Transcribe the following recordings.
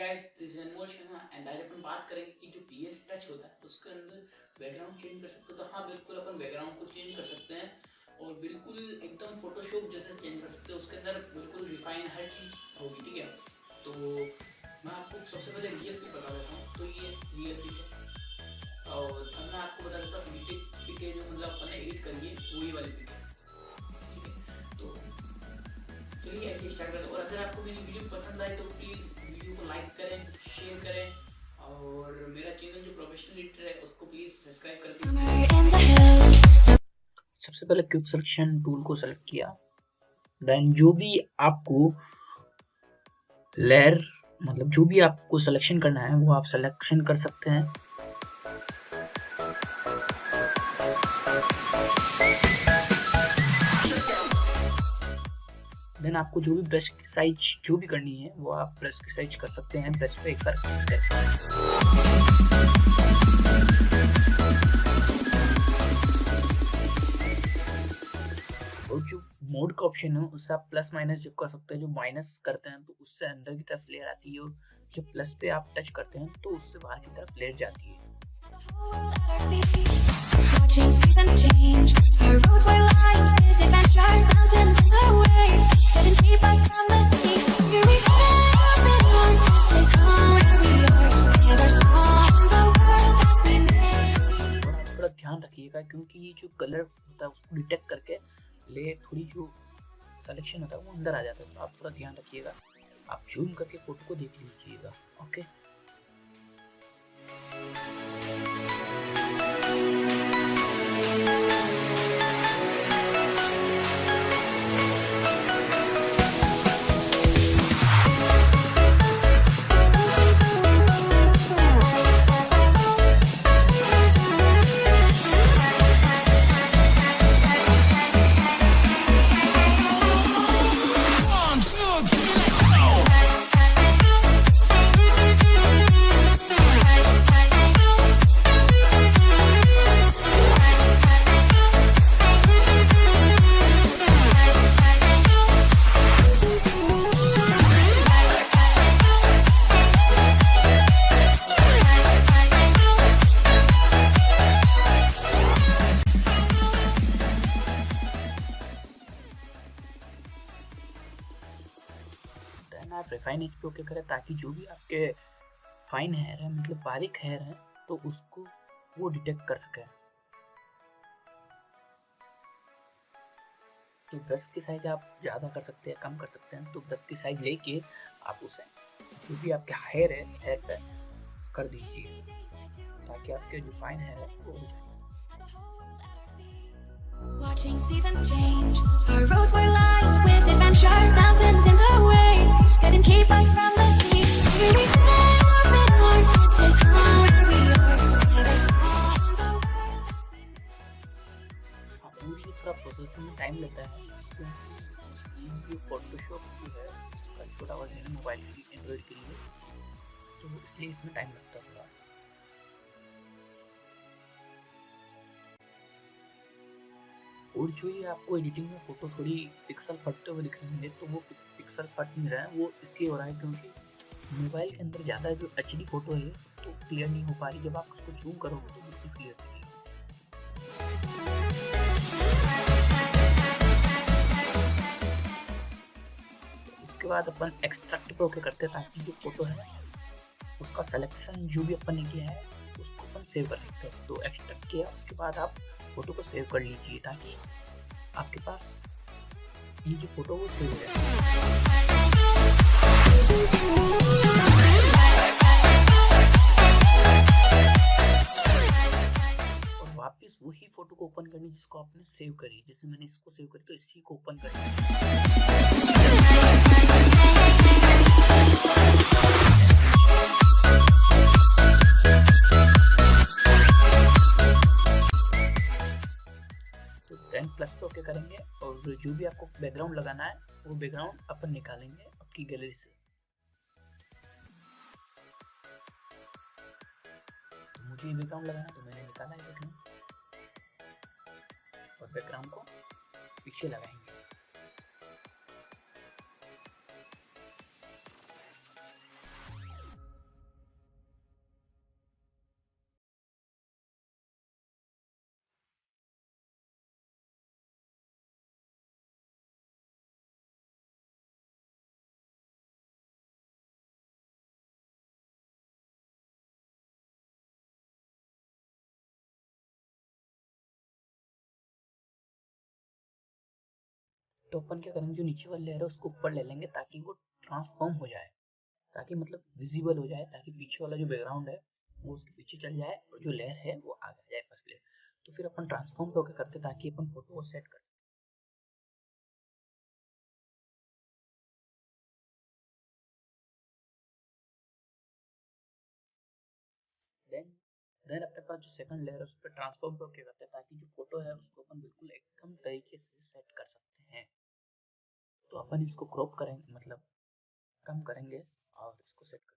Guys, this is Anmol Sharma and आज अपन बात करेंगे कि जो पीएस टच होता है उसके अंदर बैकग्राउंड चेंज कर सकते हो। तो हाँ, बिल्कुल अपन बैकग्राउंड को चेंज कर सकते हैं और बिल्कुल एकदम फोटोशॉप जैसे चेंज कर सकते हैं। उसके अंदर बिल्कुल रिफाइन हर चीज़ होगी, ठीक है। तो मैं आपको सबसे पहले रियल पिक बता देता हूँ। तो ये रियल पिक है और अब मैं आपको बता देता हूँ एडिटेड पिक है, जो मतलब अपन ने एडिट करी है वो ये वाली पिक है, ठीक है। तो चलिए ऐसे स्टार्ट करते हैं। और अगर आपको मेरी वीडियो पसंद आए तो प्लीज़ वीडियो को लाइक करें, शेयर करें और मेरा चैनल जो प्रोफेशनल एडिटर है उसको प्लीज़ सब्सक्राइब कर दीजिए। सबसे पहले क्विक सिलेक्शन टूल को सेलेक्ट किया, देन जो भी आपको लेयर मतलब जो भी आपको सिलेक्शन करना है वो आप सिलेक्शन कर सकते हैं। देन आपको जो भी ब्रश की साइज जो भी करनी है वो आप ब्रश की साइज कर सकते हैं। ब्रश पे एक बार क्लिक करें। और जो मोड का ऑप्शन है उससे आप प्लस माइनस जो कर सकते हैं। जो माइनस करते हैं तो उससे अंदर की तरफ लेयर आती है और जो प्लस पे आप टच करते हैं तो उससे बाहर की तरफ लेयर जाती है। थोड़ा ध्यान रखिएगा क्योंकि ये जो कलर होता है उसको डिटेक्ट करके लेयर थोड़ी जो सिलेक्शन होता है वो अंदर आ जाता है। तो आप थोड़ा ध्यान रखिएगा, आप जूम करके फोटो को देख लीजिएगा। ओके, आप रिफाइन एज पे ओके करें ताकि जो भी आपके फाइन हेयर है मतलब बारीक हेयर है तो उसको वो डिटेक्ट कर सके। तो ब्रश की साइज आप ज़्यादा कर सकते हैं, कम कर सकते हैं। तो ब्रश की साइज लेके आप उसे जो भी आपके हेयर है हेयर पे कर दीजिए ताकि आपके जो फाइन हेयर है वो हो जाए। Watching seasons change, our roads were lined with adventure, mountains in the way, couldn't keep us from the sea. Maybe we sail open arms, this is home where we are, never saw in the world that we made. पूरी थोड़ा processing में time लेता है क्योंकि ये Photoshop जो है इसका छोटा वर्जन है मोबाइल की एंड्रॉइड के लिए, तो इसलिए इसमें टाइम लगता है थोड़ा। और जो ये आपको एडिटिंग में फोटो थोड़ी पिक्सल फटते हुए दिख रहे हैं तो वो पिक्सल फट नहीं रहा है, वो इसलिए हो रहा है क्योंकि मोबाइल के अंदर ज़्यादा जो एचडी फोटो है तो क्लियर नहीं हो पा रही। जब आप उसको जूम करोगे तो बिल्कुल क्लियर नहीं है। उसके बाद अपन एक्सट्रैक्ट पे ओके करते हैं ताकि जो फोटो है उसका सिलेक्शन जो भी अपन ने किया है उसको अपन सेव कर सकते हैं। तो एक्सट्रैक्ट किया, उसके बाद आप फोटो को सेव कर लीजिए ताकि आपके पास ये जो फोटो वो सेव हो जाए। और वापस वही फोटो को ओपन करनी जिसको आपने सेव करी। जैसे मैंने इसको सेव करी तो इसी को ओपन करनी। प्लस पे ओके करेंगे और जो भी आपको बैकग्राउंड लगाना है वो बैकग्राउंड अपन निकालेंगे आपकी गैलरी से। तो मुझे बैकग्राउंड लगाना तो मैंने निकाला है बैकग्राउंड और बैकग्राउंड को पीछे लगाएंगे। तो अपन क्या करेंगे, जो नीचे वाली लेयर है उसको ऊपर ले लेंगे ताकि वो ट्रांसफॉर्म हो जाए, ताकि मतलब विजिबल हो जाए, ताकि पीछे वाला जो बैकग्राउंड है वो उसके पीछे चल जाए और जो लेयर है वो आगे जाए फर्स्ट लेयर। तो फिर अपन ट्रांसफॉर्म पे होकर करते ताकि अपन फोटो को सेट कर देन देन अपने पास जो सेकंड लेयर है उस पर ट्रांसफॉर्म पे होकर करते हैं ताकि जो फोटो है उसको अपन बिल्कुल एकदम तरीके से सेट कर सकते हैं। तो अपन इसको क्रॉप करेंगे, मतलब कम करेंगे और इसको सेट करेंगे।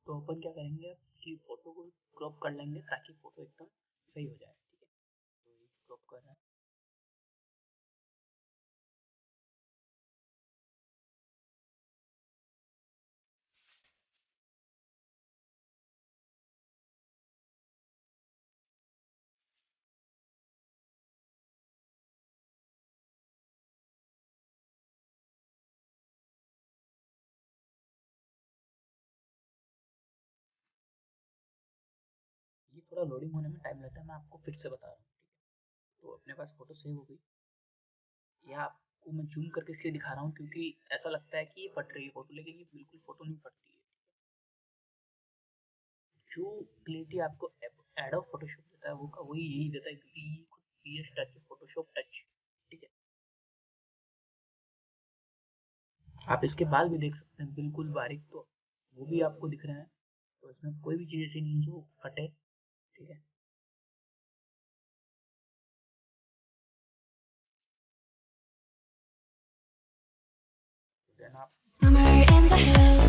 तो अपन क्या करेंगे अब कि फोटो को क्रॉप कर लेंगे ताकि फोटो एकदम सही हो जाए, ठीक है। तो ये क्रॉप कर रहा है। ये थोड़ा लोडिंग होने में टाइम लगता है, मैं आपको फिर से बता रहा हूँ, ठीक है। तो अपने पास फोटो सेव हो गई। ये आपको मैं जूम करके इसलिए दिखा रहा हूँ क्योंकि ऐसा लगता है कि ये फट रही है फोटो, लेकिन ये बिल्कुल फोटो नहीं फटती है। जो क्लियरिटी आपको एडोब फोटोशॉप देता है वो का वही यही देता है, क्योंकि ये खुद पीएस टच फोटोशॉप टच, ठीक है। आप इसके बाल भी देख सकते हैं बिल्कुल बारीक, तो वो भी आपको दिख रहे हैं। तो इसमें कोई भी चीज़ ऐसी नहीं जो फटे, ठीक है। देन आप Summer in the hills.